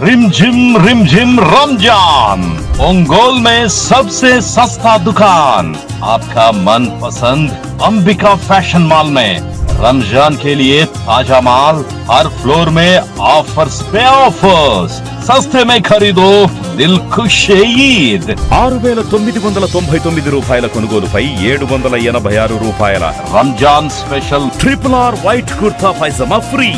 रिमझिम रमजान। ओंगोल में सबसे सस्ता दुकान, आपका मनपसंद अंबिका फैशन मॉल में रमजान के लिए ताजा माल, हर फ्लोर में ऑफर्स पे ऑफर्स। सस्ते में खरीदो, దిల్ ఖుష్ ఈద్। 6,999 రూపాయల కొనుగోలుపై 786 రూపాయల Ramzan special RRR white kurta pyjama free.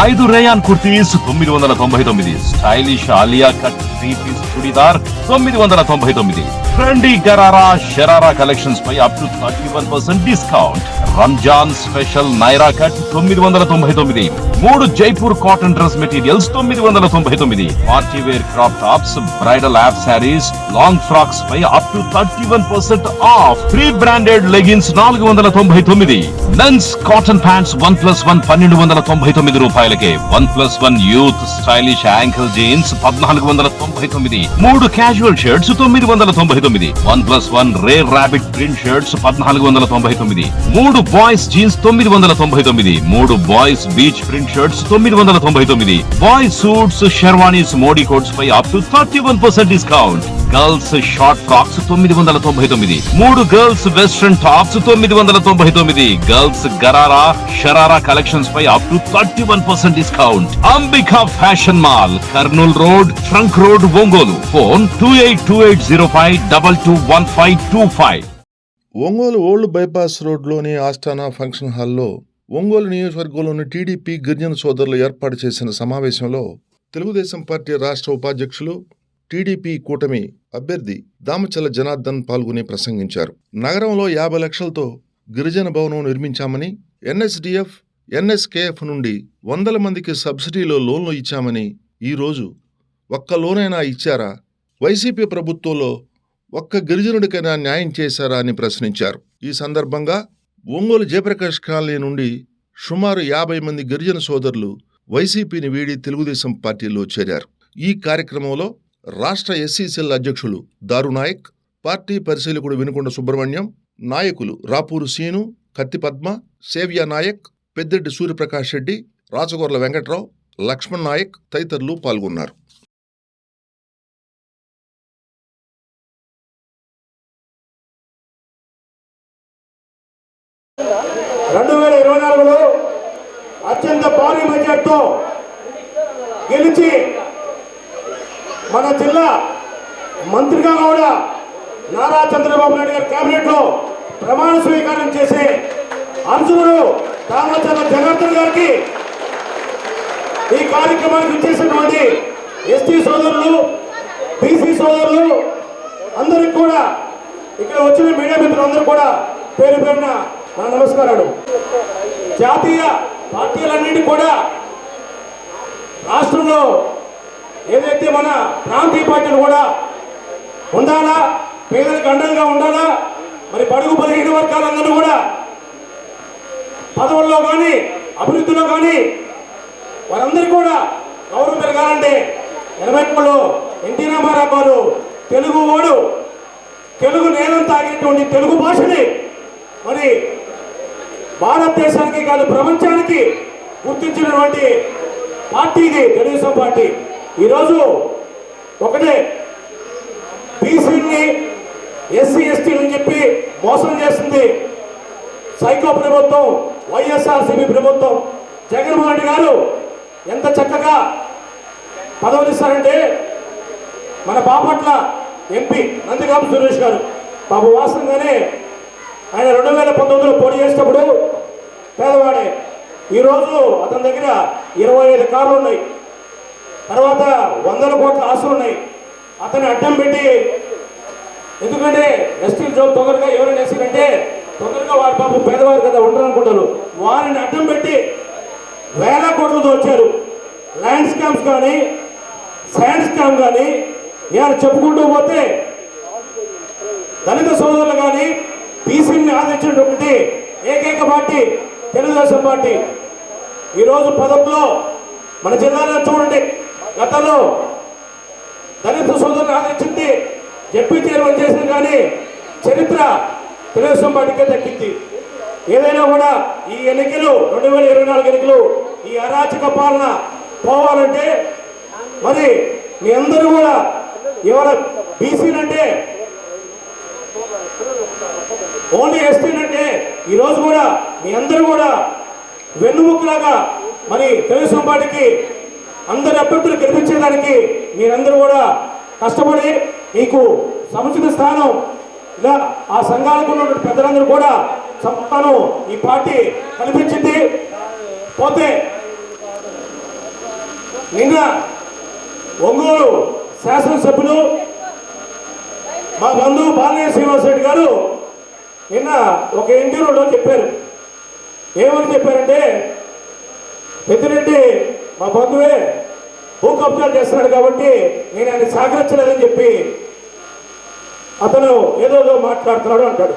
5 rayon kurtis 999, stylish Alia cut 3 piece churidar 999, trendy gharara sharara collections పై up to 31% discount. Ramzan special Naira cut 999, 3 Jaipur cotton dress materials 999, party wear crop tops, bridal యాప్ శారీస్, లాంగ్ ఫ్రాక్స్ పై up to 31% off. 3 branded leggings 499, men's cotton pants 1+1 1299 రూపాయలకే, 1+1 youth stylish ankle jeans 1499, 3 casual shirts 999, 1+1 rare rabbit print shirts 1499, 3 boys jeans 999, 3 boys beach print shirts 999, boys suits sherwanis Modi coats పై up to 31% discount. Girls short frocks 999, 3 girls western tops 999, girls gharara sharara collections పై up to 31% discount. Ambika fashion mall, Kurnool road, trunk road, Ongole. Phone 282805221525। Ongole old bypass రోడ్లోని Asthana function హాల్లో ఒంగోలు నియోజకవర్గంలోని TDP గిరిజన సోదరులు ఏర్పాటు చేసిన సమావేశంలో తెలుగుదేశం పార్టీ రాష్ట్ర ఉపాధ్యక్షులు, టీడీపీ కూటమి అభ్యర్థి దామచల్ల జనార్దన్ పాల్గొని ప్రసంగించారు. నగరంలో 50 లక్షలతో గిరిజన భవనం నిర్మించామని, ఎన్ఎస్డిఎఫ్, ఎన్ఎస్కేఎఫ్ నుండి 100 మందికి సబ్సిడీలో లోన్లు ఇచ్చామని, ఈరోజు ఒక్క లోనైనా ఇచ్చారా? వైసీపీ ప్రభుత్వంలో ఒక్క గిరిజనుడికైనా న్యాయం చేశారా అని ప్రశ్నించారు. ఈ సందర్భంగా ఒంగోలు జయప్రకాష్ కాలనీ నుండి సుమారు 50 మంది గిరిజన సోదరులు వైసీపీని వీడి తెలుగుదేశం పార్టీలో చేరారు. ఈ కార్యక్రమంలో రాష్ట్ర ఎస్సీ సెల్ అధ్యక్షులు దారునాయక్, పార్టీ పరిశీలకుడు వినుకొండ సుబ్రహ్మణ్యం, నాయకులు రాపూరు సీను, కత్తి పద్మ, సేవ్య నాయక్, పెద్దిరెడ్డి సూర్యప్రకాష్ రెడ్డి, రాచగొర్ల వెంకట్రావు, లక్ష్మణ్ నాయక్ తదితరులు పాల్గొన్నారు. అత్యంత భారీ మెజార్టీతో గెలిచి మన జిల్లా మంత్రిగా కూడా నారా చంద్రబాబు నాయుడు గారి కేబినెట్లో ప్రమాణ స్వీకారం చేసే అర్జునుడు దామచల్ల జనార్దన్ గారికి ఈ కార్యక్రమానికి ఇచ్చేసినటువంటి ఎస్టీ సోదరులు, బీసీ సోదరులు అందరికి కూడా, ఇక్కడ వచ్చిన మీడియా మిత్రులందరూ కూడా పేరు పేరున నా నమస్కారాలు. జాతీయ పార్టీలన్నింటి కూడా రాష్ట్రంలో ఏదైతే మన ప్రాంతీయ పార్టీలు కూడా ఉండాలా, పేదలకు అండంగా ఉండాలా, మరి బడుగు బలహీన వర్గాలందరూ కూడా పదవుల్లో కానీ అభివృద్ధిలో కానీ వారందరికీ కూడా గౌరవం పెరగాలంటే 80లో ఎన్టీ రామారావు గారు తెలుగు ఓడు, తెలుగు నేలం తాగినటువంటి తెలుగు భాషని మరి భారతదేశానికి కాదు ప్రపంచానికి గుర్తించినటువంటి పార్టీ ఇది తెలుగుదేశం పార్టీ. ఈరోజు ఒకటే బీసీని ఎస్సీ ఎస్టీలని చెప్పి మోసం చేస్తుంది సైకో ప్రభుత్వం, వైఎస్ఆర్సీపీ ప్రభుత్వం. జగన్మోహన్ రెడ్డి గారు ఎంత చక్కగా పదవులు ఇస్తారంటే, మన బాపట్ల ఎంపీ నందిగామ సురేష్ గారు బాబు వాస్తవంగానే ఆయన 2019లో పోటీ చేసేటప్పుడు పేదవాడే. ఈరోజు అతని దగ్గర 25 కార్లు ఉన్నాయి, తర్వాత 100 కోట్ల ఆస్తులు ఉన్నాయి. అతన్ని అడ్డం పెట్టి, ఎందుకంటే ఎస్టీ జాబ్ తొందరగా ఎవరైనా వేసారంటే తొందరగా వారి బాబు పేదవారు కదా ఉండరు అనుకుంటారు, వారిని అడ్డం పెట్టి 1000 కోట్లతో వచ్చారు. ల్యాండ్ స్కామ్స్ కానీ, శాండ్ స్కామ్ కానీ ఇలా చెప్పుకుంటూ పోతే దళిత సోదరులు కానీ బీసీని ఆదరించినటువంటి ఏకైక పార్టీ తెలుగుదేశం పార్టీ. ఈరోజు పదవిలో మన జిల్లాలో చూడండి, గతంలో దళిత సోదరులను ఆదరించింది జడ్పీ చైర్మన్ చేసింది, కానీ చరిత్ర తెలుగుదేశం పార్టీకే దక్కింది. ఏదైనా కూడా ఈ ఎన్నికలు 2024 ఎన్నికలు, ఈ అరాచక పాలన పోవాలంటే మరి మీ అందరూ కూడా ఎవరు బీసీలంటే ఓన్లీ ఎస్టీలంటే ఈరోజు కూడా మీ అందరూ కూడా వెన్నుముక్కలాగా మరి తెలుగుదేశం పార్టీకి అందరి అభ్యర్థులు గెలిపించేదానికి మీరందరూ కూడా కష్టపడి మీకు సముచిత స్థానం ఇలా ఆ సంఘాలకు ఉన్నటువంటి పెద్దలందరూ కూడా సంస్థను ఈ పార్టీ కల్పించింది. పోతే నిన్న ఒంగోలు శాసనసభ్యులు మా బంధువు బాలినేని శ్రీనివాసరెడ్డి గారు నిన్న ఒక ఇంటర్వ్యూలో చెప్పారు. ఏమని చెప్పారంటే, పెద్దిరెడ్డి మా బంధువే భూ కబ్జాలు చేస్తున్నాడు కాబట్టి నేను ఆయన సహకరించలేదని చెప్పి అతను ఏదో మాట్లాడుతున్నాడు అంటాడు.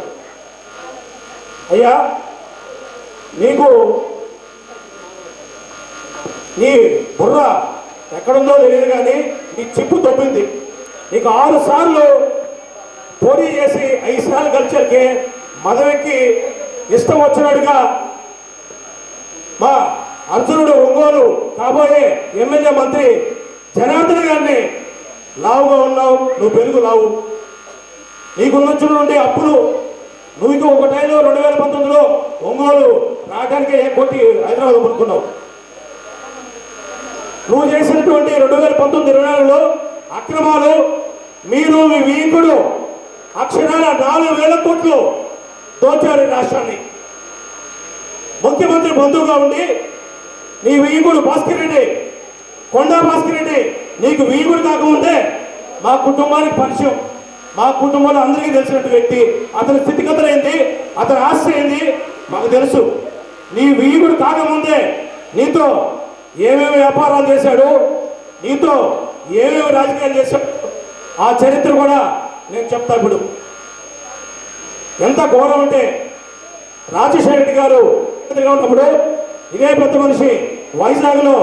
అయ్యా, నీకు నీ బుర్ర ఎక్కడుందో తెలియదు కానీ నీ చిప్పు తప్పింది. నీకు 6 సార్లు పోటీ చేసి 5 సార్లు కలిసరికి మదవెక్కి ఇష్టం వచ్చినట్టుగా మా అర్జునుడు ఒంగోలు కాబోయే ఎమ్మెల్యే మంత్రి జనార్దన్ గారిని లావుగా ఉన్నావు, నువ్వు పెరుగు లావు, నీకున్నటువంటి అప్పులు నువ్వు ఇంకో ఒక టైంలో 2019లో ఒంగోలు రావడానికి కొట్టి హైదరాబాద్ కొనుక్కున్నావు. నువ్వు చేసినటువంటి 2019-24లో అక్రమాలు మీరు మీ వీకుడు అక్షరాల 4,000 కోట్లు దోచారు రాష్ట్రాన్ని. ముఖ్యమంత్రి బంధువుగా ఉండి నీ వీకుడు భాస్కర్ రెడ్డి, కొండా భాస్కర్ రెడ్డి నీకు వీకుడు కాకముందే మా కుటుంబానికి పరిచయం, మా కుటుంబంలో అందరికీ తెలిసినట్టు వ్యక్తి. అతని స్థితిగతులు ఏంటి, అతని ఆస్తి ఏంటి మాకు తెలుసు. నీ వీకుడు కాకముందే నీతో ఏమేమి వ్యాపారాలు చేశాడు, నీతో ఏమేమి రాజకీయాలు చేశాడు ఆ చరిత్ర కూడా నేను చెప్తా. ఇప్పుడు ఎంత ఘోరం అంటే, రాజశేఖర రెడ్డి గారు ఉన్నప్పుడు ఇదే పెద్ద మనిషి వైజాగ్లో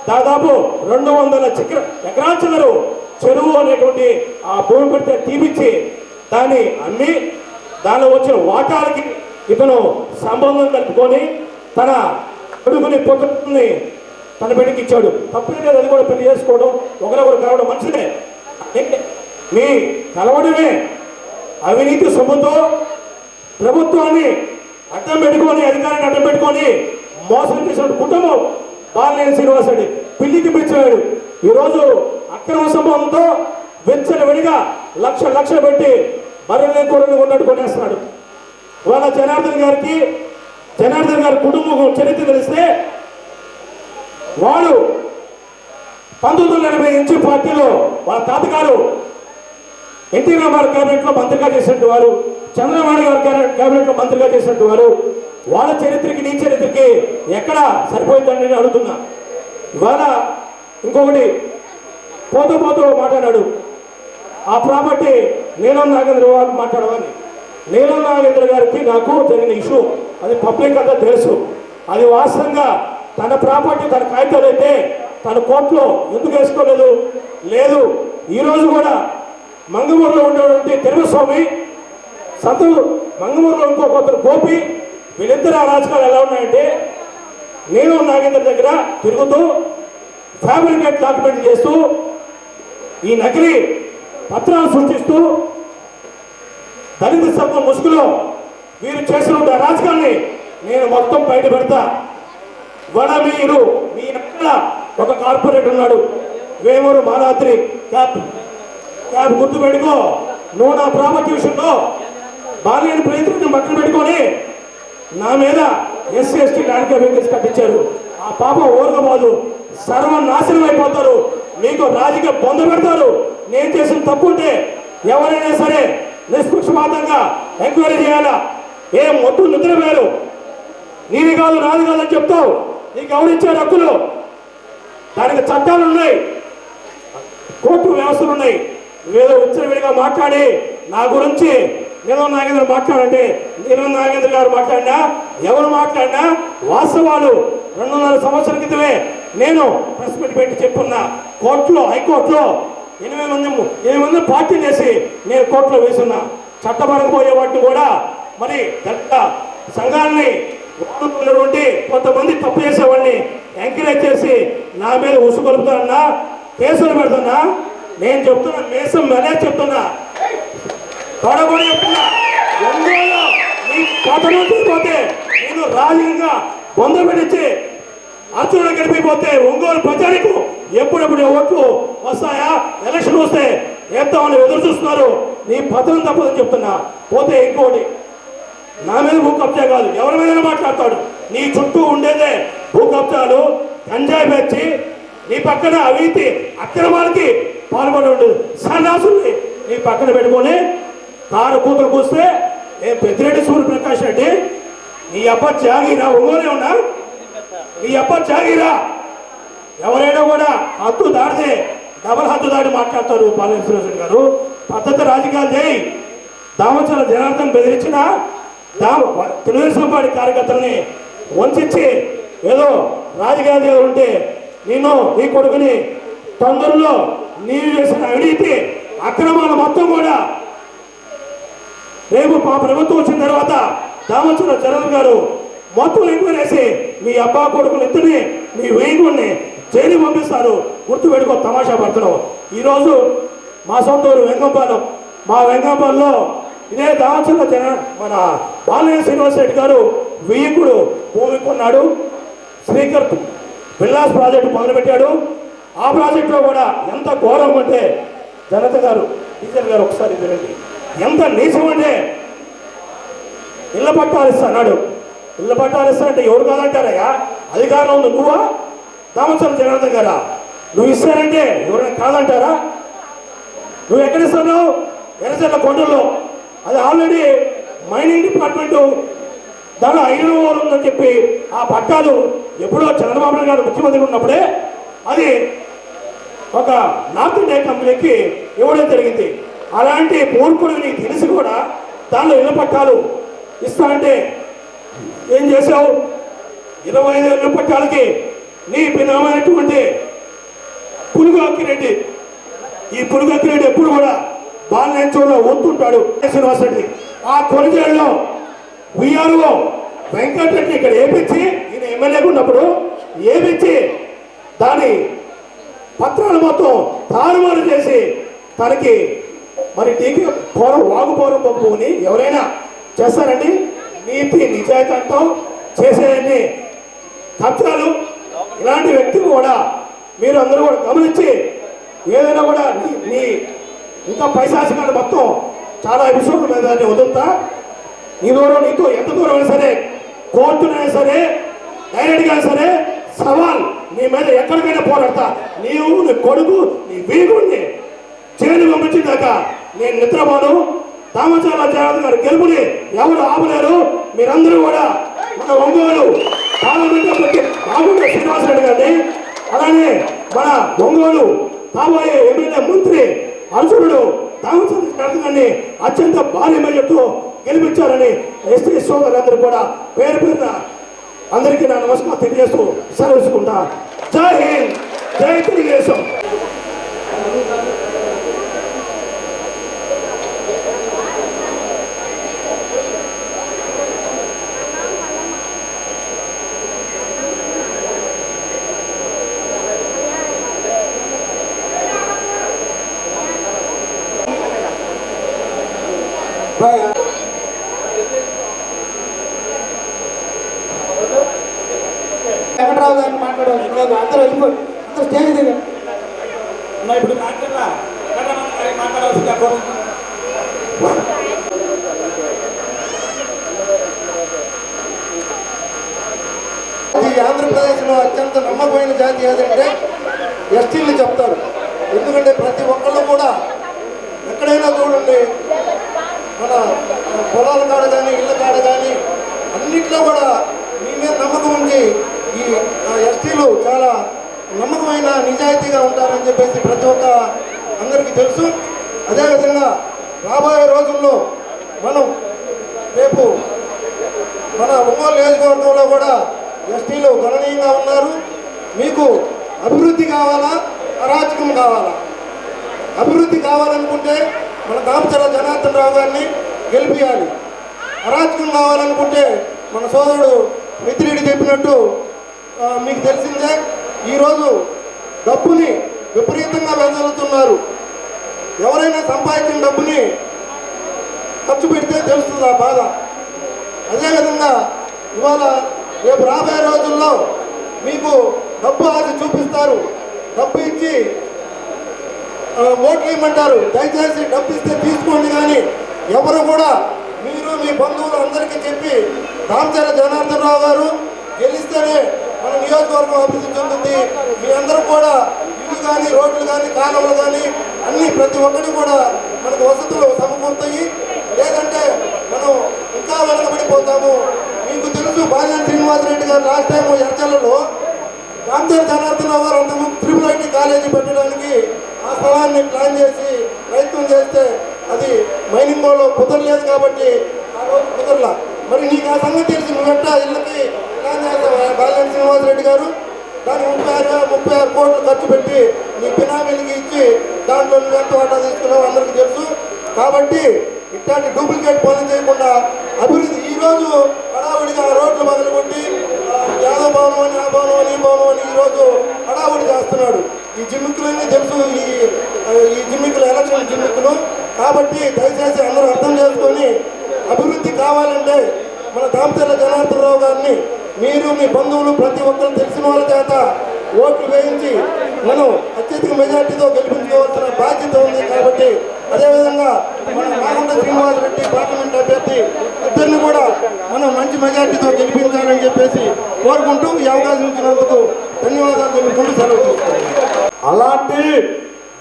దాదాపు 200 ఎకరాల చిల్లరు చెరువు అనేటువంటి ఆ భూమి పెడితే తీపిచ్చి దాన్ని అమ్మి దానిలో వచ్చిన వాటాలకి ఇతను సంబంధం కలుపుకొని తన కొడుకుని పొత్తుని తన బిడ్డకి ఇచ్చాడు. తప్పలేదు, అది కూడా పెళ్లి చేసుకోవడం, ఒకరొకరు కలవడం మంచిదే. మీ కలవడమే అవినీతి సొమ్ముతో ప్రభుత్వాన్ని అడ్డం పెట్టుకొని, అధికారాన్ని అడ్డం పెట్టుకొని మోసం చేసిన కుటుంబం బాలినేని శ్రీనివాసరెడ్డి పిల్లికి పిలిచాడు. ఈరోజు అక్రమ సంబంధంతో వెచ్చలవిడిగా లక్షలు పెట్టి బర్రెల్ని కూరలు ఉన్నట్టు కొనేస్తున్నాడు. ఇవాళ జనార్దన్ గారి కుటుంబం చరిత్ర తెలిస్తే వాడు 1980 నుంచి పార్టీలో వాళ్ళ తాతగారు ఎన్టీ రామారావు క్యాబినెట్లో మంత్రిగా చేసినట్టు వారు, చంద్రబాబు గారు క్యాబినెట్లో మంత్రిగా చేసినట్టు వారు. వాళ్ళ చరిత్రకి నీ చరిత్రకి ఎక్కడ సరిపోయిందని నేను అడుగుతున్నా. ఇవాళ ఇంకొకటి పోతూ మాట్లాడాడు, ఆ ప్రాపర్టీ నీలం నాగేంద్ర గారు మాట్లాడమని. నీలం నాగేంద్ర గారికి నాకు జరిగిన ఇష్యూ అది పబ్లిక్ అంతా తెలుసు. అది వాస్తవంగా తన ప్రాపర్టీ, తన కాగితాలు అయితే తన కోర్టులో ఎందుకు వేసుకోలేదు? లేదు. ఈరోజు కూడా మంగమూరులో ఉండేటువంటి తెలుగుస్వామి మంగమూరులో ఇంకొకరు గోపి, వీళ్ళిద్దరు ఆ రాజకీయాలు ఎలా ఉన్నాయంటే, నేను నాగేంద్ర దగ్గర తిరుగుతూ ఫ్యాబ్రికేట్ డాక్యుమెంట్ చేస్తూ ఈ నకిలీ పత్రాలు సృష్టిస్తూ దళిత సంఘం ముసుగులో వీరు చేసిన రాజకీయాన్ని నేను మొత్తం బయట పెడతా. మీరు మీ అక్కడ ఒక కార్పొరేట్ ఉన్నాడు, వేమూరు మాలాద్రి క్యాబ్ గుర్తు పెట్టుకో. నువ్వు నా ప్రాపర్టీ విషయంలో బాలినేని ప్రీతిని మక్కలు పెట్టుకొని నా మీద SC/ST ల్యాండ్ వెహికల్స్ కట్టించారు. ఆ పాపం ఊరకపోదు, సర్వనాశనం అయిపోతారు, మీకు రాజకీయ బొంద పెడతారు. నేను చేసిన తప్పు ఉంటే ఎవరైనా సరే నిష్పక్షపాతంగా ఎంక్వైరీ చేయాలా? ఏం మొత్తం నిద్రపోయారు, నీది కాదు నాది కాదని చెప్తావు. నీకు ఎవరిచ్చారు హక్కులు? దానికి చట్టాలు ఉన్నాయి, కోర్టు వ్యవస్థలు ఉన్నాయి. నువ్వేదో విచ్చలవిడిగా మాట్లాడి నా గురించి నీలం నాగేంద్ర మాట్లాడంటే, నీలం నాగేంద్ర గారు మాట్లాడినా ఎవరు మాట్లాడినా వాస్తవాలు 2.5 సంవత్సరాల క్రితమే నేను ప్రెస్ మీట్ పెట్టి చెప్పున్నా. కోర్టులో, హైకోర్టులో 8 మంది పార్టీలు వేసి నేను కోర్టులో వేసున్నా. చట్టపరకపోయే వాటిని కూడా మరి దళిత సంఘాలని ఉన్నటువంటి కొంతమంది తప్పు చేసేవాడిని ఎంకరేజ్ చేసి నా మీద ఉసుగొలుపుతారన్నా కేసులు పెడుతున్నా. నేను చెప్తున్నా, మేసం మెలే చెప్తున్నా, తొడగొని చెప్తున్నా. ఒంగోలు నీ పతనం తీసిపోతే నేను రాజకీయంగా బొంద పెట్టించి అర్జునుడు గడిపిపోతే ఒంగోలు ప్రజలకు ఎప్పుడెప్పుడు ఓట్లు వస్తాయా, ఎలక్షన్ వస్తే ఎంతమంది ఎదురు చూస్తున్నారు. నీ పతనం తప్పదని చెప్తున్నా. పోతే ఇంకోటి, నా మీద భూ కబ్జా కాదు, ఎవరి మీద మాట్లాడతాడు. నీ చుట్టూ ఉండేదే భూ కబ్జాలు, గంజాయి పెంచి నీ పక్కన అవినీతి అక్రమాలకి పాల్పడి ఉండేది సన్నాసుల్ని నీ పక్కన పెట్టుకొని కారు కూతురు కూస్తే పెద్దిరెడ్డి సూర్యప్రకాష్ రెడ్డి నీ అబ్బ జాగిరా, ఒంగోలే ఉన్నా నీ అబ్బ జాగిరా. ఎవరైనా కూడా హద్దు దాడితే డబల్ హద్దు దాడి మాట్లాడతారు. పాలెం శ్రీనివాసరెడ్డి గారు పద్ధతి రాజకీయాలు చేయి. దామచల జనార్దన్ బెదిరించిన తెలుగుదేశం పార్టీ కార్యకర్తలని వంచి ఏదో రాజకీయాలు ఉంటే నేను నీ కొడుకుని తొందరలో నీవు చేసిన అవినీతి అక్రమాలు మొత్తం కూడా రేపు మా ప్రభుత్వం వచ్చిన తర్వాత దామచల జనార్దన్ గారు మొత్తం ఎంక్వైరీ చేసి మీ అబ్బా కొడుకులు ఇద్దరిని మీ వేగుడిని జైలు పంపిస్తారు. గుర్తుపెట్టుకో, తమాషా పడుతున్నావు. ఈరోజు మా సొంత ఊరు వెంగంపాలెం, మా వెంగంపాలెంలో ఇదే దామచల మన పాలెం శ్రీనివాసరెడ్డి గారు వియ్యకుడు భూమి కొన్నాడు. శ్రీకర్ విల్లాస్ ప్రాజెక్టు మొదలుపెట్టాడు. ఆ ప్రాజెక్టులో కూడా ఎంత ఘోరం అంటే జనత గారు టీచర్ గారు ఒకసారి వినండి, ఎంత నీచం అంటే ఇళ్ళ పట్టాలు ఇస్తాడు. ఇళ్ళ పట్టాలు ఇస్తానంటే ఎవరు కాదంటారయ్యా? అధికారంలో ఉంది నువ్వా, దామచల జనార్దన్ గారా? నువ్వు ఇస్తానంటే ఎవరైనా కాదంటారా? నువ్వు ఎక్కడ ఇస్తున్నావు? ఎర్రచల్ల కొండల్లో. అది ఆల్రెడీ మైనింగ్ డిపార్ట్మెంటు దానిలో 5 ఉందని చెప్పి ఆ పట్టాలు ఎప్పుడో చంద్రబాబు నాయుడు గారు ముఖ్యమంత్రి ఉన్నప్పుడే అది ఒక నార్త్ ఇండియా కంపెనీకి ఇవ్వడం జరిగింది. అలాంటి మూర్ఖుడు నీకు తెలిసి కూడా దానిలో ఇళ్ళ పట్టాలు ఇస్తా అంటే ఏం చేసావు? 25 ఇళ్ళ పట్టాలకి నీ పినమైనటువంటి పులుగు అక్కిరెడ్డి, ఈ పులుగు అక్కిరెడ్డి ఎప్పుడు కూడా బాలనేంచోలో వస్తుంటాడు శ్రీనివాసరెడ్డి. ఆ కొనుగోలులో విఆర్ఓ వెంకటరెడ్డి ఇక్కడ ఏపించి, ఈయన ఎమ్మెల్యేగా ఉన్నప్పుడు ఏపించి దాని పత్రాలు మొత్తం తారుమారు చేసి తనకి మరి టీకి వాగుపోరం పప్పుని ఎవరైనా చేస్తారండి? నీతి నిజాయితీ అంటాం చేసేయన్ని కబ్జాలు. ఇలాంటి వ్యక్తిని కూడా మీరు అందరూ కూడా గమనించి ఏదైనా కూడా నీ ఇంకా పైశాసికాలు మొత్తం చాలా ఎపిసోడ్ల మీద వదులుతా. నీ దూరం నీతో ఎంత దూరం అయినా సరే, కోర్టునైనా సరే, డైరెక్ట్గా సరే సవాల్ నీ మీద ఎక్కడికైనా పోరాడతా. నీవు నీ కొడుకు నీ వీగుడిని జైలు పంపించేదాకా నేను నిద్రపోను. దామచల జనార్దన్ గారు గెలుపుని ఎవరు ఆపలేరు. మీరందరూ కూడా మన ఒంగోలు పార్లమెంట్ శ్రీనివాసరెడ్డి గారిని, అలానే మన ఒంగోలు కాబోయే ఎమ్మెల్యే మంత్రి అర్జునుడు దామచల జనార్దన్ గారిని అత్యంత భారీ మెజార్టీతో గెలిపించాలని ఎస్టీ సోదరులందరూ కూడా పేరు పేరున అందరికీ నా నమస్కారం తెలియజేస్తూ సెలవుకుంటా. జై హింద్, జై తెలుగుదేశం. వెంకటరావు గారిని మాట్లాడాలి. అందరూ వెళ్ళిపోయి అందరూ స్టేజ్ దగ్గర ఇప్పుడు మాట్లాడాల్సింది ఈ ఆంధ్రప్రదేశ్లో అత్యంత నమ్మకమైన జాతి ఏదంటే ఎస్టీలు చెప్తారు. ఎందుకంటే ప్రతి ఒక్కళ్ళు కూడా ఎక్కడైనా చూడండి, మన పొలాల కాడ కానీ ఇళ్ళ కాడ కానీ అన్నింటిలో కూడా మీ మీద నమ్మకం ఉంచి ఈ ఎస్టీలు చాలా నమ్మకమైన నిజాయితీగా ఉంటారని చెప్పేసి ప్రతి ఒక్క అందరికీ తెలుసు. అదేవిధంగా రాబోయే రోజుల్లో మనం రేపు మన ఒంగోలు నియోజకవర్గంలో కూడా ఎస్టీలు గణనీయంగా ఉన్నారు. మీకు అభివృద్ధి కావాలా, అరాచకం కావాలా? అభివృద్ధి కావాలనుకుంటే మన దామచల జనార్దన్ రావు గారిని గెలిపించాలి. అరాచకం కావాలనుకుంటే మన సోదరుడు మిత్రుడి చెప్పినట్టు మీకు తెలిసిందే, ఈరోజు డబ్బుని విపరీతంగా వెదజల్లుతున్నారు. ఎవరైనా సంపాదించిన డబ్బుని ఖర్చు పెడితే తెలుస్తుంది ఆ బాధ. అదేవిధంగా ఇవాళ రేపు రాబోయే రోజుల్లో మీకు డబ్బు ఆశ చూపిస్తారు, డబ్బు ఇచ్చి ఓట్లు ఇవ్వమంటారు. దయచేసి డబ్బు ఇస్తే తీసుకోండి, కానీ ఎవరు కూడా మీరు మీ బంధువులు అందరికీ చెప్పి దామచర్ల జనార్దన్ రావు గారు గెలిస్తేనే మన నియోజకవర్గం అభివృద్ధి చెందుతుంది, మీ అందరూ కూడా ఇల్లు కానీ రోడ్లు కానీ కాలువలు కానీ అన్ని ప్రతి ఒక్కటి కూడా మనకు వసతులు సమకూరుతాయి. లేదంటే మనం ఇంకా వెనకబడిపోతాము. మీకు తెలుసు బాలినేని శ్రీనివాసరెడ్డి గారు లాస్ట్ టైం ఎర్చలలో దామచర్ల జనార్దన్ రావు గారు అంతకుముందు ట్రిపుల్ ఐటీ కాలేజీ పెట్టడానికి ఆ స్థలాన్ని ప్లాన్ చేసి ప్రయత్నం చేస్తే అది మైనింగ్ లో కుదరలేదు కాబట్టి ఆ రోజు కుదరలా. మరి నీకు ఆ సంగతి తెలిసి నువ్వెట్ట ఇళ్ళకి ప్లాన్ చేస్తావా? బాలినేని శ్రీనివాసరెడ్డి గారు దానికి 36 కోట్లు ఖర్చు పెట్టి నీ బినామీలకి ఇచ్చి దాంట్లో నువ్వు ఎంత వాటా తీసుకున్నావు అందరికీ తెలుసు. కాబట్టి ఇట్లాంటి డూప్లికేట్ పనులు చేయకుండా అభివృద్ధి ఈరోజు హడావుడిగా రోడ్లు మొదలుకొట్టి యాదవ భవనం అని ఆ భవనం అని ఈ భవనం అని ఈరోజు హడావుడి చేస్తున్నాడు. ఈ జిమ్మిక్కులన్నీ తెలుసు, ఈ జిమ్మిక్కులు ఎలక్షన్ జిమ్మిక్కులు. కాబట్టి దయచేసి అందరూ అర్థం చేసుకొని అభివృద్ధి కావాలంటే మన దామచర్ల జనార్దన్ రావు గారిని మీరు మీ బంధువులు ప్రతి ఒక్కరు తెలిసిన వాళ్ళ చేత ఓట్లు వేయించి మనం అత్యధిక మెజార్టీతో గెలిపించుకోవాల్సిన బాధ్యత ఉంది. కాబట్టి అదేవిధంగా మన మాగుంట శ్రీనివాసరెడ్డి పార్లమెంట్ అభ్యర్థి ఇద్దరిని కూడా మనం మంచి మెజార్టీతో గెలిపించాలని చెప్పేసి కోరుకుంటూ ఈ అవకాశం ఇచ్చినందుకు ధన్యవాదాలు తెలుపుకుంటూ సెలవు తీసుకుంటాం. అలాంటి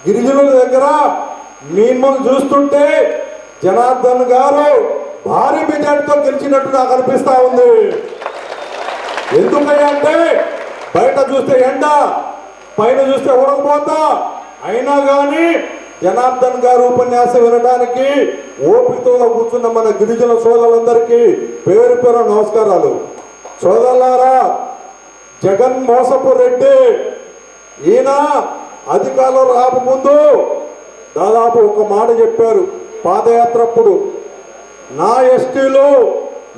గిరిజనుల దగ్గర మిమ్మల్ని చూస్తుంటే జనార్దన్ గారు భారీ మెజార్టీతో గెలిచినట్టు నాకు అనిపిస్తా ఉంది. ఎందుకంటే బయట చూస్తే ఎండ, పైన చూస్తే ఉడకపోతా, అయినా కానీ జనార్దన్ గారు ఉపన్యాసం వినడానికి ఓపికతో కూర్చున్న మన గిరిజన సోదరులందరికీ పేరు పేరు నమస్కారాలు. సోదరులారా, జగన్ మోసపు రెడ్డి ఈయన అధికారంలో రాకముందు దాదాపు ఒక మాట చెప్పారు పాదయాత్రప్పుడు, నా ఎస్టీలు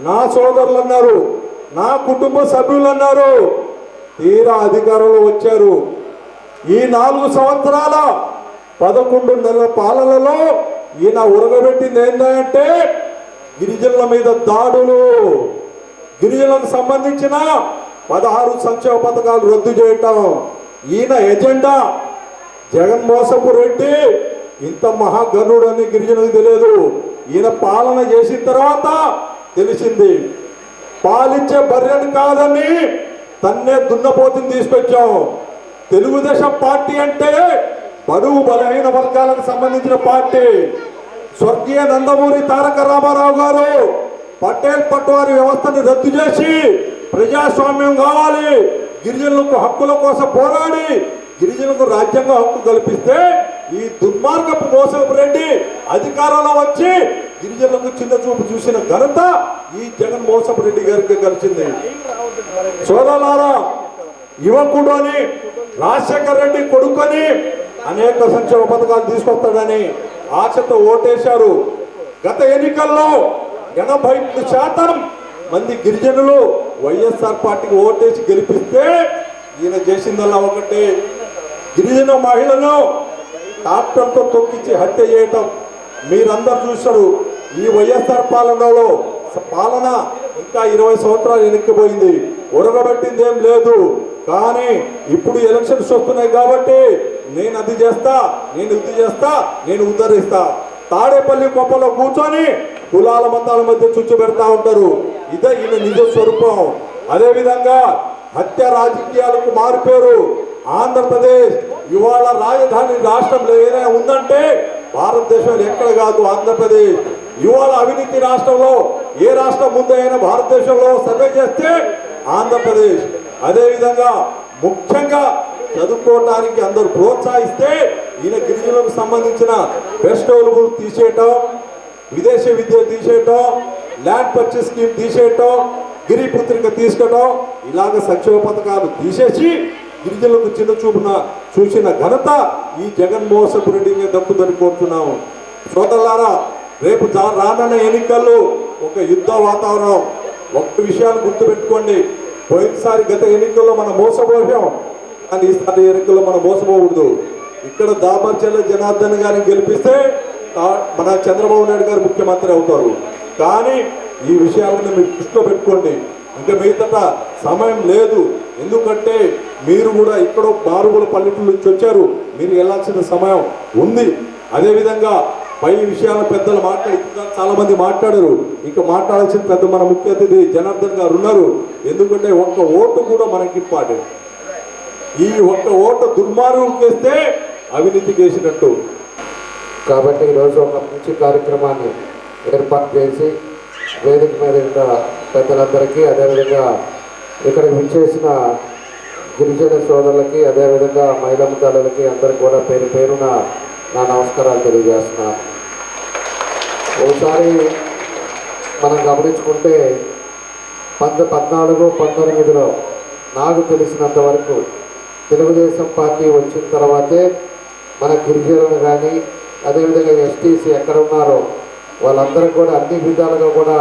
నా సోదరులు అన్నారు, నా కుటుంబ సభ్యులు అన్నారు. తీరా అధికారంలో వచ్చారు. ఈ 4 సంవత్సరాల 11 నెలల పాలనలో ఈయన ఉరగబెట్టింది ఏంటంటే గిరిజనుల మీద దాడులు, గిరిజనులకు సంబంధించిన 16 సంక్షేమ పథకాలు రద్దు చేయటం ఈయన ఎజెండా. జగన్మోహన్ రెడ్డి ఇంత మహాగణుడు అని గిరిజనులకు తెలియదు. ఈయన పాలన చేసిన తర్వాత తెలిసింది. పాలిచ్చే బర్రెను కాదని తన్నే దున్నపోతుని తీసుకొచ్చాం. తెలుగుదేశం పార్టీ అంటే బడుగు బలహీన వర్గాలకు సంబంధించిన పార్టీ. స్వర్గీయ నందమూరి తారక రామారావు గారు పటేల్ పట్వారీ వ్యవస్థను రద్దు చేసి ప్రజాస్వామ్యం కావాలి, గిరిజనులకు హక్కుల కోసం పోరాడి గిరిజనులకు రాజ్యాంగ హక్కు కల్పిస్తే ఈ దుర్మార్గపు మోసపు రెడ్డి అధికారంలో వచ్చి గిరిజనులకు చిన్న చూపు చూసిన ఘనత ఈ జగన్ మోసపు రెడ్డి గారికి కలిసింది. సోదరులారా, యువకుడు అని రాజశేఖర్ రెడ్డి కొడుకొని అనేక సంక్షేమ పథకాలు తీసుకొస్తాడని ఆశతో ఓటేశారు. గత ఎన్నికల్లో 80% మంది గిరిజనులు వైఎస్ఆర్ పార్టీకి ఓటేసి గెలిపిస్తే ఈయన చేసిందల్లా ఒకటి, గిరిజన మహిళను ట్రాక్టర్తో తొక్కించి హత్య చేయటం మీరందరూ చూశారు. ఈ వైఎస్ఆర్ పాలనలో పాలన ఇంకా 20 సంవత్సరాలు వెనక్కిపోయింది, ఉరగబెట్టింది ఏం లేదు. కానీ ఇప్పుడు ఎలక్షన్స్ వస్తున్నాయి కాబట్టి నేను అది చేస్తా, నేను ఇది చేస్తా, నేను ఉద్ధరిస్తా. తాడేపల్లి కొప్పలో కూర్చొని కులాల మతాల మధ్య చుచ్చు పెడతా ఉంటారు. ఇదే ఈయన నిజ స్వరూపం. అదేవిధంగా హత్య రాజకీయాలకు మారిపోయారు. ఆంధ్రప్రదేశ్ ఇవాళ రాజధాని రాష్ట్రంలో ఏదైనా ఉందంటే భారతదేశంలో ఎక్కడ కాదు ఆంధ్రప్రదేశ్. ఇవాళ అవినీతి రాష్ట్రంలో ఏ రాష్ట్రం ముందైనా భారతదేశంలో సర్వే చేస్తే ఆంధ్రప్రదేశ్. అదేవిధంగా ముఖ్యంగా చదువుకోవడానికి అందరూ ప్రోత్సహిస్తే ఈయన గిరిజనులకు సంబంధించిన బెస్ట్ అవైలబుల్ తీసేయటం, విదేశీ విద్య తీసేయటం, ల్యాండ్ పర్చేస్ స్కీమ్ తీసేయటం, గిరిపుత్రిక తీసుకోవటం, ఇలాగ సంక్షేమ పథకాలు తీసేసి గిరిజనులకు చిన్న చూపున చూసిన ఘనత ఈ జగన్మోహన్ రెడ్డిని దక్కుదని కోరుతున్నాము. సోదరులారా, రేపు రానున్న ఎన్నికల్లో ఒక యుద్ధ వాతావరణం. ఒక్క విషయాన్ని గుర్తుపెట్టుకోండి, పోయినసారి గత ఎన్నికల్లో మనం మోసపోయాం, కానీ ఈసారి ఎన్నికల్లో మనం మోసపోకూడదు. ఇక్కడ దామర్చర్ల జనార్దన్ గారిని గెలిపిస్తే మన చంద్రబాబు నాయుడు గారు ముఖ్యమంత్రి అవుతారు. కానీ ఈ విషయాలను మీరు దృష్టిలో పెట్టుకోండి. ఇంకా మిగతా సమయం లేదు. ఎందుకంటే మీరు కూడా ఎక్కడో మారుమూల పల్లెటూరు నుంచి వచ్చారు. మీరు వెళ్ళాల్సిన సమయం ఉంది. అదేవిధంగా పై విషయాల పెద్దలు చాలా మంది మాట్లాడారు. ఇంకా మాట్లాడాల్సిన పెద్ద మన ముఖ్య అతిథి జనార్దన్ గారు ఉన్నారు. ఎందుకంటే ఒక్క ఓటు కూడా మనకి ఇంపార్టెంట్. ఈ ఒక్క ఓటు దుర్మార్గం చేస్తే అవినీతి చేసినట్టు. కాబట్టి ఈరోజు ఒక మంచి కార్యక్రమాన్ని ఏర్పాటు చేసి వేదిక మీద ఉన్న పెద్దలందరికీ, అదేవిధంగా ఇక్కడికి విచ్చేసిన గిరిజన సోదరులకి, అదేవిధంగా మహిళా తల్లులకి అందరికీ కూడా పేరు పేరున నా నమస్కారాలు తెలియజేస్తున్నాను. ఒకసారి మనం గమనించుకుంటే 2014-19లో నాకు తెలిసినంత వరకు తెలుగుదేశం పార్టీ వచ్చిన తర్వాతే మన గిరిజనులు కానీ, అదేవిధంగా ఎస్టీసీ ఎక్కడ ఉన్నారో వాళ్ళందరికీ కూడా అన్ని విధాలుగా కూడా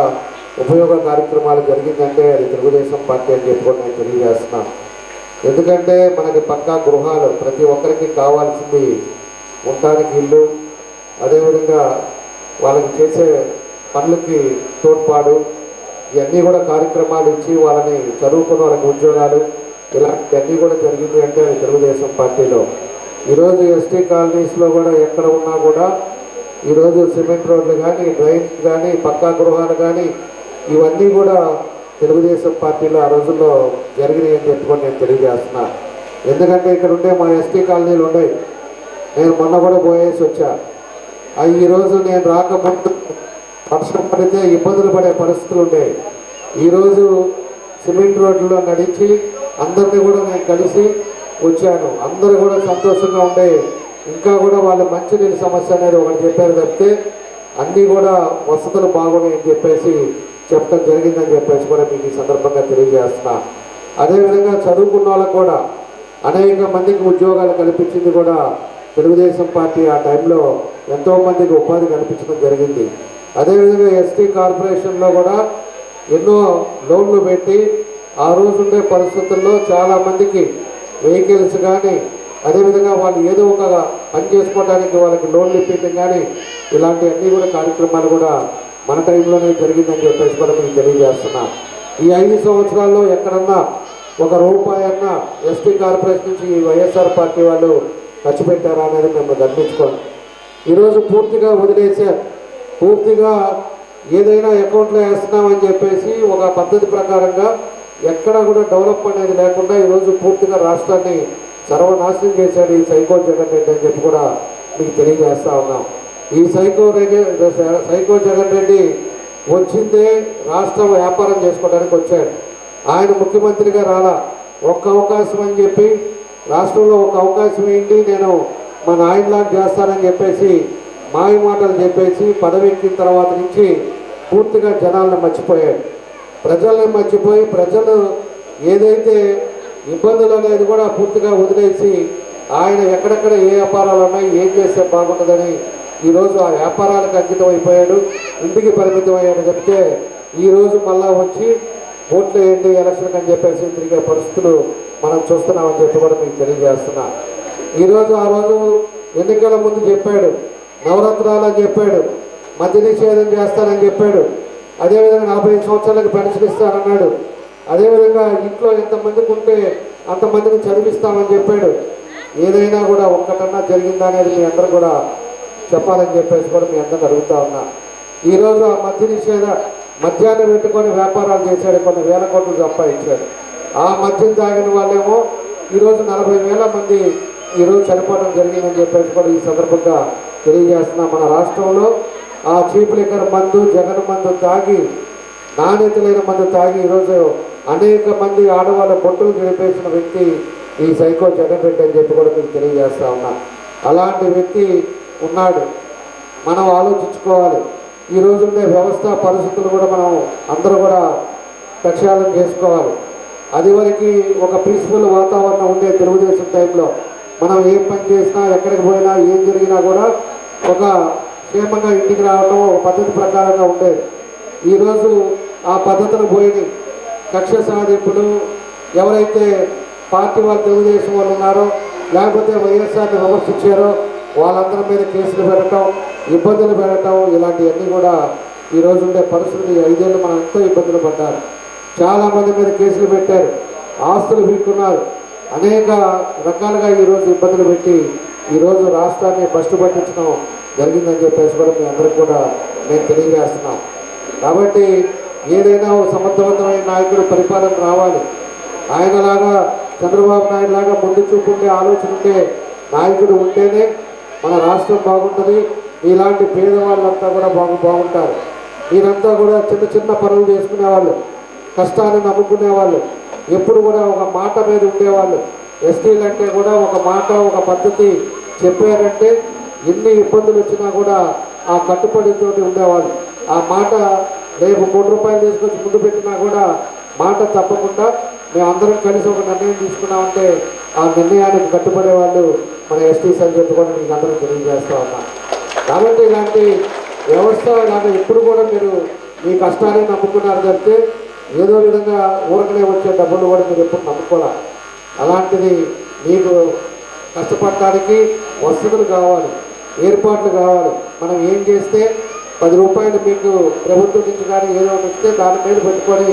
ఉపయోగ కార్యక్రమాలు జరిగిందంటే అది తెలుగుదేశం పార్టీ అని చెప్పుకొని నేను తెలియజేస్తున్నాను. ఎందుకంటే మనకి పక్కా గృహాలు, ప్రతి ఒక్కరికి కావాల్సింది ఉండడానికి ఇల్లు, అదేవిధంగా వాళ్ళకి చేసే పనులకి తోడ్పాటు, ఇవన్నీ కూడా కార్యక్రమాలు ఇచ్చి వాళ్ళని చదువుకున్న వాళ్ళకి ఉద్యోగాలు, ఇలాంటివన్నీ కూడా జరిగింది అంటే అది తెలుగుదేశం పార్టీలో. ఈరోజు ఎస్టీ కాలనీస్లో కూడా ఎక్కడ ఉన్నా కూడా ఈరోజు సిమెంట్ రోడ్లు కానీ, డ్రైన్స్ కానీ, పక్కా గృహాలు కానీ ఇవన్నీ కూడా తెలుగుదేశం పార్టీలో ఆ రోజుల్లో జరిగినాయి అని చెప్పుకొని నేను తెలియజేస్తున్నా. ఎందుకంటే ఇక్కడ ఉండే మా ఎస్టీ కాలనీలు ఉన్నాయి. నేను మొన్న కూడా పోయేసి వచ్చా. అవి ఈరోజు నేను రాకముందు వర్షం పడితే ఇబ్బందులు పడే పరిస్థితులు ఉండేవి. ఈరోజు సిమెంట్ రోడ్లలో నడిచి అందరినీ కూడా నేను కలిసి వచ్చాను. అందరూ కూడా సంతోషంగా ఉండే, ఇంకా కూడా వాళ్ళ మంచినీళ్ళ సమస్య అనేది ఒకటి చెప్పారు తప్పితే అన్నీ కూడా వసతులు బాగున్నాయని చెప్పేసి చెప్పడం జరిగిందని చెప్పేసి కూడా మీకు ఈ సందర్భంగా తెలియజేస్తున్నా. అదేవిధంగా చదువుకున్న వాళ్ళకు కూడా అనేక మందికి ఉద్యోగాలు కల్పించింది కూడా తెలుగుదేశం పార్టీ. ఆ టైంలో ఎంతోమందికి ఉపాధి కల్పించడం జరిగింది. అదేవిధంగా ఎస్టీ కార్పొరేషన్లో కూడా ఎన్నో లోన్లు పెట్టి ఆ రోజు ఉండే పరిస్థితుల్లో చాలామందికి వెహికల్స్ కానీ, అదేవిధంగా వాళ్ళు ఏదో ఒక పని చేసుకోవడానికి వాళ్ళకి లోన్లు ఇప్పించడం కానీ ఇలాంటివన్నీ కూడా కార్యక్రమాలు కూడా మన టైంలోనే జరిగిందని చెప్పేసి కూడా మీకు తెలియజేస్తున్నా. ఈ 5 సంవత్సరాల్లో ఎక్కడన్నా ₹1 అన్నా ఎస్టీ కార్పొరేషన్ నుంచి ఈ వైఎస్ఆర్ పార్టీ వాళ్ళు ఖర్చు పెట్టారా అనేది మేము గమనించుకోండి. ఈరోజు పూర్తిగా వదిలేసారు. పూర్తిగా ఏదైనా అకౌంట్లో వేస్తున్నామని చెప్పేసి ఒక పద్ధతి ప్రకారంగా ఎక్కడ కూడా డెవలప్ అనేది లేకుండా ఈరోజు పూర్తిగా రాష్ట్రాన్ని సర్వనాశనం చేశాడు ఈ సైకో జగన్ రెడ్డి అని చెప్పి కూడా మీకు తెలియజేస్తూ ఉన్నాం. ఈ సైకో జగన్ రెడ్డి వచ్చిందే రాష్ట్రం వ్యాపారం చేసుకోవడానికి వచ్చాడు. ఆయన ముఖ్యమంత్రిగా రాలా. ఒక్క అవకాశం అని చెప్పి రాష్ట్రంలో ఒక అవకాశం ఏంటి, నేను మా నాయనలాగా చేస్తానని చెప్పేసి మాయ మాటలు చెప్పేసి పదవి ఎక్కిన తర్వాత నుంచి పూర్తిగా జనాలను మర్చిపోయాడు. ప్రజల్ని మర్చిపోయి ప్రజలు ఏదైతే ఇబ్బందులు అనేది కూడా పూర్తిగా వదిలేసి ఆయన ఎక్కడెక్కడ ఏ వ్యాపారాలు ఉన్నాయి, ఏం చేస్తే బాగుంటుందని ఈరోజు ఆ వ్యాపారాలకు అంకితం అయిపోయాడు. ఇంటికి పరిమితం అయ్యాడు చెప్తే ఈరోజు మళ్ళా వచ్చి ఓట్లు వేయండి ఎలక్షన్కి అని చెప్పేసి తిరిగే పరిస్థితులు మనం చూస్తున్నామని చెప్పి కూడా మీకు తెలియజేస్తున్నా. ఈరోజు ఆ రోజు ఎన్నికల ముందు చెప్పాడు, నవరత్నాలు అని చెప్పాడు, మద్య నిషేధం చేస్తానని చెప్పాడు, అదేవిధంగా 45 సంవత్సరాలకు పెన్షన్ ఇస్తానన్నాడు, అదేవిధంగా ఇంట్లో ఎంతమందికి ఉంటే అంతమందిని చదివిస్తామని చెప్పాడు. ఏదైనా కూడా ఒక్కటన్నా జరిగిందా అనేది మీ అందరూ కూడా చెప్పాలని చెప్పేసి కూడా మీ అందరిని అడుగుతా ఉన్నా. ఈరోజు ఆ మద్యాన్ని పెట్టుకొని వ్యాపారాలు చేశాడు, కొన్ని వేల కోట్లు సంపాదించాడు. ఆ మద్యం తాగిన వాళ్ళేమో ఈరోజు 40,000 మంది ఈరోజు చనిపోవడం జరిగిందని చెప్పేసి కూడా ఈ సందర్భంగా తెలియజేస్తున్నా. మన రాష్ట్రంలో ఆ చీప్ లిక్కర్ మందు, జగన్ మందు తాగి, నాణ్యత లేని మందు తాగి ఈరోజు అనేక మంది ఆడవాళ్ళ బొట్టులు గడిపేసిన వ్యక్తి ఈ సైకో జగన్ రెడ్డి అని చెప్పి కూడా మీకు తెలియజేస్తా ఉన్నా. అలాంటి వ్యక్తి ఉన్నాడు. మనం ఆలోచించుకోవాలి. ఈరోజు ఉండే వ్యవస్థ పరిస్థితులు కూడా మనం అందరూ కూడా ప్రక్షాళన చేసుకోవాలి. అది వరకు ఒక పీస్ఫుల్ వాతావరణం ఉండే తెలుగుదేశం టైంలో మనం ఏ పని చేసినా, ఎక్కడికి పోయినా, ఏం జరిగినా కూడా ఒక క్షేమంగా ఇంటికి రావడం ఒక పద్ధతి ప్రకారంగా ఉండేది. ఈరోజు ఆ పద్ధతులు పోయి కక్ష సాధింపులు, ఎవరైతే పార్టీ వాళ్ళు తెలుగుదేశం వాళ్ళు ఉన్నారో లేకపోతే వైఎస్ఆర్ని విమర్శించారో వాళ్ళందరి మీద కేసులు పెట్టడం, ఇబ్బందులు పెట్టడం, ఇలాంటివన్నీ కూడా ఈరోజు ఉండే పరిస్థితులు 5 ఏళ్ళు మనం ఎంతో ఇబ్బందులు పడ్డారు. చాలామంది మీద కేసులు పెట్టారు, ఆస్తులు వీక్కున్నారు, అనేక రకాలుగా ఈరోజు ఇబ్బందులు పెట్టి ఈరోజు రాష్ట్రాన్ని ఫస్ట్ పట్టించడం జరిగిందని చెప్పేసి కూడా మీ అందరికి కూడా మేము తెలియజేస్తున్నాం. కాబట్టి ఏదైనా ఒక సమర్థవంతమైన నాయకుడు పరిపాలన రావాలి. ఆయనలాగా చంద్రబాబు నాయుడు లాగా ముందు చూపు ఉండే ఆలోచన ఉండే నాయకుడు ఉంటేనే మన రాష్ట్రం బాగుంటుంది. ఇలాంటి పేదవాళ్ళంతా కూడా బాగుంటారు. మీరంతా కూడా చిన్న చిన్న పనులు చేసుకునేవాళ్ళు, కష్టాన్ని నమ్ముకునేవాళ్ళు, ఎప్పుడు కూడా ఒక మాట మీద ఉండేవాళ్ళు. ఎస్టీలు అంటే కూడా ఒక మాట, ఒక పద్ధతి చెప్పారంటే ఎన్ని ఇబ్బందులు వచ్చినా కూడా ఆ కట్టుబడితో ఉండేవాళ్ళు. ఆ మాట రేపు 1 కోటి రూపాయలు తీసుకొచ్చి ముందు పెట్టినా కూడా మాట తప్పకుండా మేమందరం కలిసి ఒక నిర్ణయం తీసుకున్నామంటే ఆ నిర్ణయానికి కట్టుబడే వాళ్ళు మన ఎస్టీస్ అని చెప్పి కూడా మీకు అందరూ తెలియజేస్తూ ఉన్నాం. కాబట్టి ఇలాంటి వ్యవస్థ ఇలాంటి ఎప్పుడు కూడా మీరు మీ కష్టాన్ని నమ్ముకున్నారు తప్పితే ఏదో విధంగా ఊరకనే వచ్చే డబ్బులు కూడా మీరు ఎప్పుడు నమ్ముకోవాలి. అలాంటిది మీకు కష్టపడటానికి వసతులు కావాలి, ఏర్పాట్లు కావాలి. మనం ఏం చేస్తే 10 రూపాయలు మీకు ప్రభుత్వం నుంచి కానీ ఏదో ఒకటి వస్తే దాని మీద పెట్టుకొని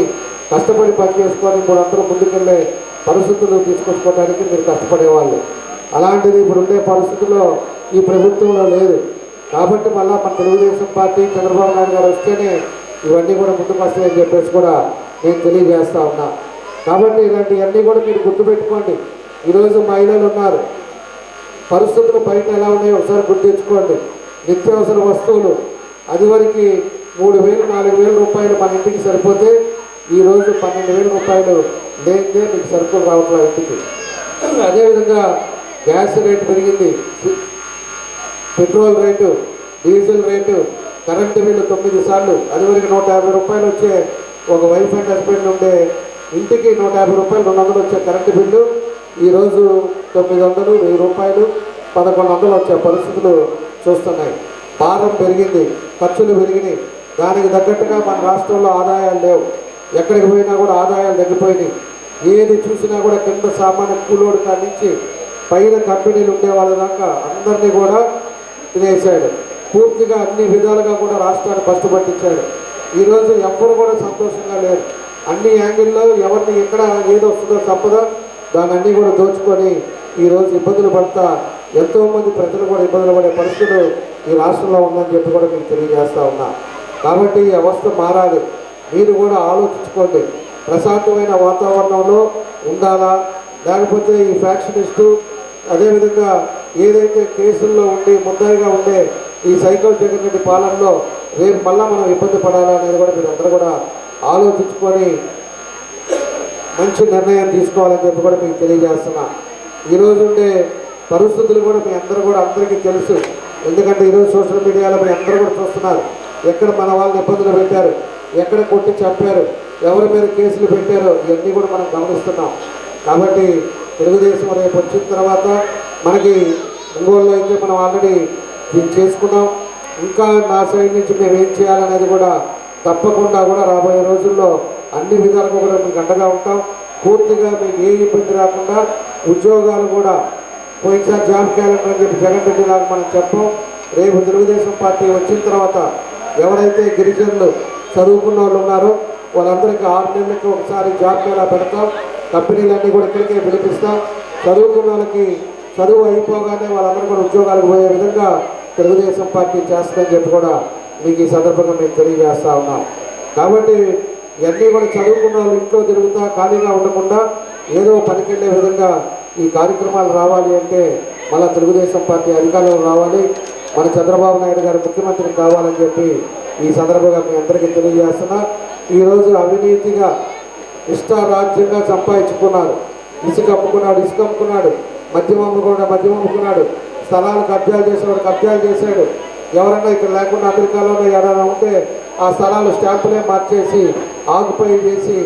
కష్టపడి పని చేసుకొని ఇప్పుడు అందరూ ముందుకెళ్ళే పరిస్థితులు తీసుకొచ్చుకోవడానికి మీరు కష్టపడేవాళ్ళు. అలాంటిది ఇప్పుడు ఉండే పరిస్థితుల్లో ఈ ప్రభుత్వంలో లేదు. కాబట్టి మళ్ళీ మన తెలుగుదేశం పార్టీ చంద్రబాబు నాయుడు గారు వస్తేనే ఇవన్నీ కూడా ముందుకు వస్తాయని చెప్పేసి కూడా నేను తెలియజేస్తూ ఉన్నా. కాబట్టి ఇలాంటివన్నీ కూడా మీరు గుర్తుపెట్టుకోండి. ఈరోజు మహిళలు ఉన్నారు, పరిస్థితులు బయట ఎలా ఉన్నాయో ఒకసారి గుర్తించుకోండి. నిత్యావసర వస్తువులు అదివరకు 3,000 4,000 రూపాయలు మన ఇంటికి సరిపోతే ఈరోజు 12,000 రూపాయలు లేనిదే మీకు సరుకులు రావట్లేదు ఇంటికి. అదేవిధంగా గ్యాస్ రేటు పెరిగింది, petrol rate, diesel rate, current bill 9 సార్లు. అదివరకు 150 రూపాయలు వచ్చే ఒక వైఫ్ అండ్ హస్బెండ్ ఉండే ఇంటికి 150 రూపాయలు 200 వచ్చే కరెంటు బిల్లు ఈరోజు 900 1000 రూపాయలు 1100 వచ్చే పరిస్థితులు చూస్తున్నాయి. భారం పెరిగింది, ఖర్చులు పెరిగినాయి. దానికి తగ్గట్టుగా మన రాష్ట్రంలో ఆదాయాలు లేవు. ఎక్కడికి పోయినా కూడా ఆదాయాలు తగ్గిపోయినాయి. ఏది చూసినా కూడా కింద సామాన్య కూలోడు కానించి పైన కంపెనీలు ఉండే వాళ్ళ దాకా అందరినీ కూడా తినేసాడు. పూర్తిగా అన్ని విధాలుగా కూడా రాష్ట్రాన్ని కష్టపట్టించాడు. ఈరోజు ఎవ్వరు కూడా సంతోషంగా లేరు. అన్ని యాంగిల్లో ఎవరిని ఎక్కడ ఏదో వస్తుందో సంపద దాన్ని అన్నీ కూడా దోచుకొని ఈరోజు ఇబ్బందులు పడతా ఎంతోమంది ప్రజలు కూడా ఇబ్బందులు పడే పరిస్థితులు ఈ రాష్ట్రంలో ఉందని చెప్పి కూడా మీకు తెలియజేస్తూ ఉన్నా. కాబట్టి ఈ వ్యవస్థ మారాలి. మీరు కూడా ఆలోచించుకోండి. ప్రశాంతమైన వాతావరణంలో ఉండాలా, లేకపోతే ఈ ఫ్యాక్షనిస్టు అదేవిధంగా ఏదైతే కేసుల్లో ఉండి ముద్దాయిగా ఉండే ఈ సైకో జగన్ రెడ్డి పాలనలో రేపు మళ్ళీ మనం ఇబ్బంది పడాలా అనేది కూడా మీరు అందరూ కూడా ఆలోచించుకొని మంచి నిర్ణయం తీసుకోవాలని చెప్పి కూడా మీకు తెలియజేస్తున్నా. ఈరోజు ఉండే పరిస్థితులు కూడా మీ అందరూ కూడా అందరికీ తెలుసు. ఎందుకంటే ఈరోజు సోషల్ మీడియాలో మీ అందరూ కూడా చూస్తున్నారు. ఎక్కడ మన వాళ్ళని ఇబ్బందులు పెట్టారు, ఎక్కడ కొట్టి చంపారు, ఎవరి మీద కేసులు పెట్టారో ఇవన్నీ కూడా మనం గమనిస్తున్నాం. కాబట్టి తెలుగుదేశం రేపు వచ్చిన తర్వాత మనకి ఒంగోలులో అయితే మనం ఆల్రెడీ దీన్ని చేసుకున్నాం. ఇంకా నా సైడ్ నుంచి మేము ఏం చేయాలనేది కూడా తప్పకుండా కూడా రాబోయే రోజుల్లో అన్ని విధాలుగా కూడా మీకు అండగా ఉంటాం. పూర్తిగా మీకు ఏ ఇబ్బంది రాకుండా ఉద్యోగాలు కూడా పోయినసారి జాబ్ క్యాలెండర్ అని చెప్పి జగన్ రెడ్డి లాగా మనం చెప్పాం. రేపు తెలుగుదేశం పార్టీ వచ్చిన తర్వాత ఎవరైతే గిరిజనులు చదువుకున్న వాళ్ళు ఉన్నారో వాళ్ళందరికీ 6 నెలలకి ఒకసారి జాబ్ మేళా పెడతాం. కంపెనీలన్నీ కూడా ఇక్కడికే పిలిపిస్తాం. చదువుకున్న వాళ్ళకి చదువు అయిపోగానే వాళ్ళందరూ కూడా ఉద్యోగాలకు పోయే విధంగా తెలుగుదేశం పార్టీ చేస్తుందని చెప్పి కూడా మీకు ఈ సందర్భంగా మేము తెలియజేస్తూ ఉన్నాం. కాబట్టి ఇవన్నీ కూడా చదువుకున్న వాళ్ళు ఇంట్లో తిరుగుతా ఖాళీగా ఉండకుండా ఏదో పనికెళ్ళే విధంగా ఈ కార్యక్రమాలు రావాలి అంటే మళ్ళీ తెలుగుదేశం పార్టీ అధికారంలో రావాలి, మన చంద్రబాబు నాయుడు గారు ముఖ్యమంత్రి కావాలని చెప్పి ఈ సందర్భంగా మీ అందరికీ తెలియజేస్తున్నా. ఈరోజు అవినీతిగా ఇష్టారాజ్యంగా సంపాదించుకున్నారు. ఇసుక అమ్ముకున్నాడు, మద్యం అమ్ముకున్నాడు, స్థలాలు కబ్జాలు చేసేవాడు కబ్జాలు చేశాడు. ఎవరన్నా ఇక్కడ లేకుండా అమెరికాలోనే ఏదైనా ఉంటే ఆ స్థలాలు స్టాంపులే మార్చేసి ఆకుపై చేసి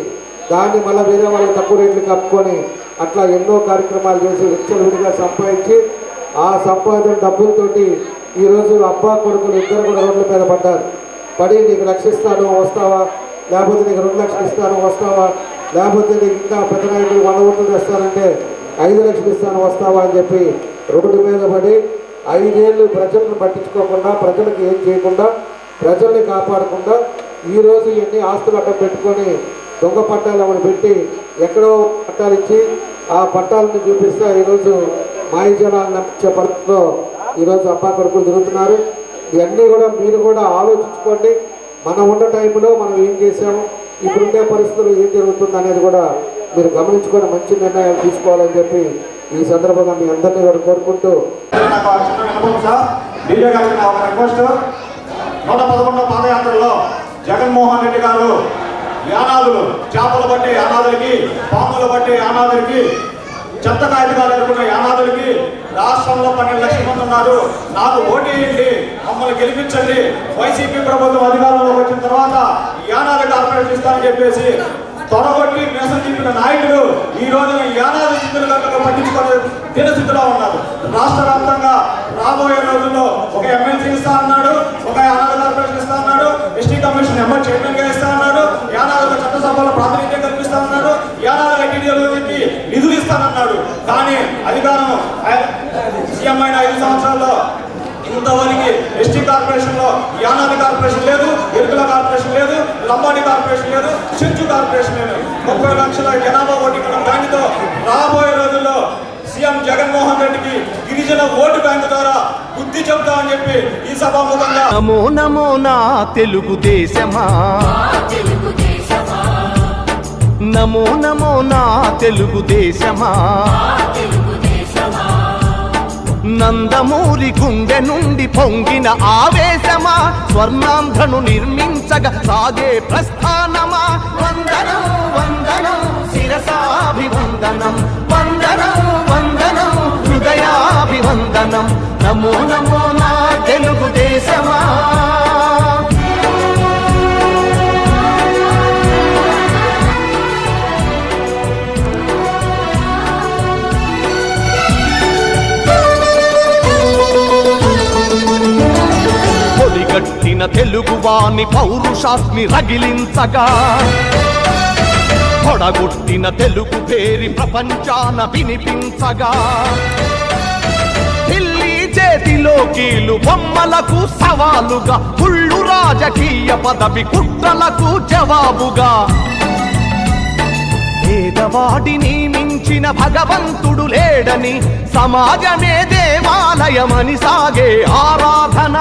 దాన్ని మళ్ళీ వేరే వాళ్ళకి తక్కువ రేట్లకు అమ్ముకొని అట్లా ఎన్నో కార్యక్రమాలు చేసి విచ్చలవిడిగా సంపాదించి ఆ సంపాదన డబ్బులతోటి ఈరోజు అబ్బా కొడుకులు ఇద్దరు కూడా రోడ్ల మీద పడ్డారు. పడి నీకు 1,00,000 ఇస్తాను వస్తావా, లేకపోతే నీకు 2 లక్షలు ఇస్తాను వస్తావా, లేకపోతే నీకు ఇంకా పెద్ద నాయకులు 100 ఓట్లు తెస్తానంటే 5 లక్షలు ఇస్తాను వస్తావా అని చెప్పి రోడ్డు మీద పడి 5 ఏళ్ళు ప్రజలను పట్టించుకోకుండా, ప్రజలకు ఏం చేయకుండా, ప్రజల్ని కాపాడకుండా ఈరోజు ఎన్ని ఆస్తులు అడ్డం పెట్టుకొని దొంగ పట్టాలు అమలు పెట్టి ఎక్కడో పట్టాలు ఇచ్చి ఆ పట్టాలను చూపిస్తే ఈరోజు మాయజనాలను నమ్మించే పరిస్థితిలో ఈరోజు అబ్బా కొడుకులు తిరుగుతున్నారు. ఇవన్నీ కూడా మీరు కూడా ఆలోచించుకోండి. మనం ఉన్న టైంలో మనం ఏం చేసాము, ఇప్పుడుండే పరిస్థితులు ఏం జరుగుతుంది అనేది కూడా మీరు గమనించుకొని మంచి నిర్ణయాలు తీసుకోవాలని చెప్పి ఈ సందర్భంగా మీ అందరినీ కూడా కోరుకుంటూ 111 పాదయాత్రలో జగన్మోహన్ రెడ్డి గారు యానాదులు, చేపలు బట్టి యానాదులకి, పాములు బట్టి యానాదులకి, చెత్త కాగితాలు ఎదుర్కొన్న యానాదులకి రాష్ట్రంలో 12 లక్షల మంది ఉన్నారు, నాకు ఓటేయండి, మమ్మల్ని గెలిపించండి, వైసీపీ ప్రభుత్వం అధికారంలోకి వచ్చిన తర్వాత యానాది కార్పొరేషన్ ఇస్తామని చెప్పేసి తొడగొట్టి మేసం చెప్పిన నాయకులు ఈ రోజున యానాది స్థితులు కనుక పట్టించుకునే దినస్థితిలో ఉన్నారు. రాష్ట్ర వ్యాప్తంగా రాబోయే రోజుల్లో ఒక ఎమ్మెల్సీ ఇస్తా అన్నాడు, ఒక యానాది కార్పొరేషన్ ఇస్తా అన్నాడు, ఎస్టీ కమిషన్ ఎంఎల్ చైర్మన్ గా ఇస్తా అన్నాడు, యానాది చట్టసభలో ప్రాతినిధ్యం కల్పిస్తా అన్నాడు, యానాది ఐటీడీఎల్కి నిధులు ఇస్తానన్నాడు. కానీ అధికారం సీఎం అయిన 5 సంవత్సరాల్లో ఇంతవరకు ఎస్టీ కార్పొరేషన్ లో యానాది కార్పొరేషన్ లేదు, ఎరుకుల కార్పొరేషన్ లేదు, లంబాడి కార్పొరేషన్ లేదు, చెంచు కార్పొరేషన్ లేదు. 30 లక్షల జనాభా ఓటింగ్ దానితో రాబోయే రోజుల్లో సీఎం జగన్మోహన్ రెడ్డికి గిరిజన ఓటు బ్యాంకు ద్వారా బుద్ధి చెబుతామని చెప్పి ఈ సభాముఖంగా నమో నమో నా తెలుగుదేశమా, నమో నమో నా తెలుగుదేశమా, నందమూరి గుండె నుండి పొంగిన ఆవేశమా, స్వర్ణాంధ్రను నిర్మించగా సాగే ప్రస్థానమా, వందనం వందనం శిరసాభివందనం, వందనం వందనం హృదయాభివందనం, నమో నమో నా తెలుగుదేశమా. గట్టిన తెలుగువాని పౌరుషాస్మి రగిలించగా, పొడగొట్టిన తెలుగు పేరి ప్రపంచాన వినిపించగా, ఢిల్లీ చేతిలో కీలు బొమ్మలకు సవాలుగా, కుళ్ళు రాజకీయ పదవి కుట్రలకు జవాబుగా, పేదవాడిని మించిన భగవంతుడు లేడని, సమాజమే దేవాలయమని సాగే ఆరాధన,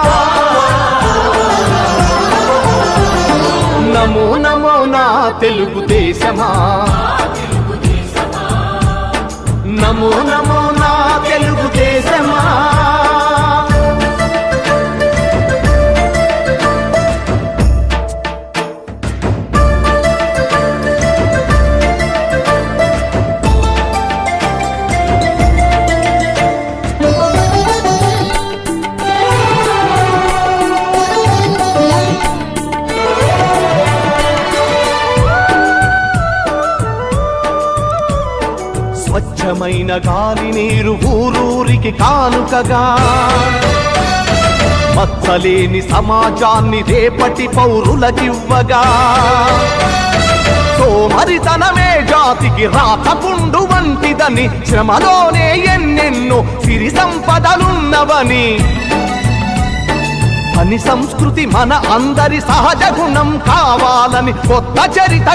నమో నమో నా తెలుగుదేశమా, నమో నమో నా తెలుగుదేశమా. స్వచ్ఛమైన గాలి నీరు ఊరూరికి కానుకగా, మచ్చలేని సమాజాన్ని రేపటి పౌరులకివ్వగా, సోమరితనమే జాతికి రాతపుండు వంటిదని, శ్రమలోనే ఎన్నెన్నో సిరి సంపదలున్నవని, పని సంస్కృతి మన అందరి సహజ గుణం కావాలని, కొత్త చరిత